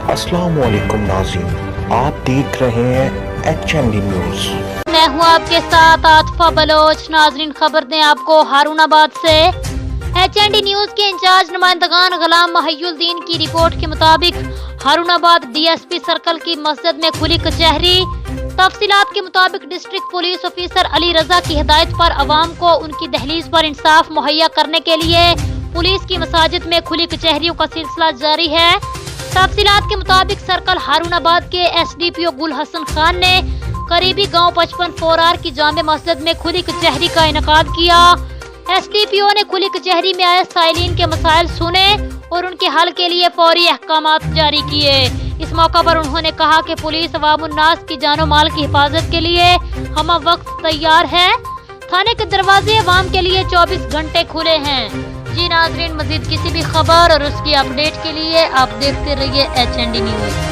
अस्सलाम वालेकुम नाज़रीन, आप देख रहे हैं HND न्यूज़। मैं हूँ आपके साथ आतिफा बलोच। नाजरीन, खबर दें आपको हारूनाबाद से। HND न्यूज़ के इंचार्ज नुमाइंदगान गुलाम महियुद्दीन की रिपोर्ट के मुताबिक हारूनाबाद DSP सर्कल की मस्जिद में खुली कचहरी। तफसीलात के मुताबिक डिस्ट्रिक्ट पुलिस ऑफिसर अली रजा की हिदायत पर अवाम को उनकी दहलीज पर इंसाफ मुहैया करने के लिए पुलिस की मसाजिद में खुली कचहरियों का सिलसिला जारी है। तफसीलात के मुताबिक सर्कल हारूनाबाद के SDPO गुल हसन खान ने करीबी गांव 55 की जामे मस्जिद में खुली कचहरी का इनेकाद किया। SDPO ने खुली कचहरी में आए साइलिन के मसाइल सुने और उनके हल के लिए फौरी अहकामात जारी किए। इस मौका पर उन्होंने कहा कि पुलिस अवामुन्नास की जानो माल की हिफाजत के लिए हम वक्त तैयार है। थाने के दरवाजे अवाम के लिए 24 घंटे खुले हैं। जी नाजरीन, मजीद किसी भी खबर और उसकी अपडेट के लिए आप देखते रहिए HND न्यूज़।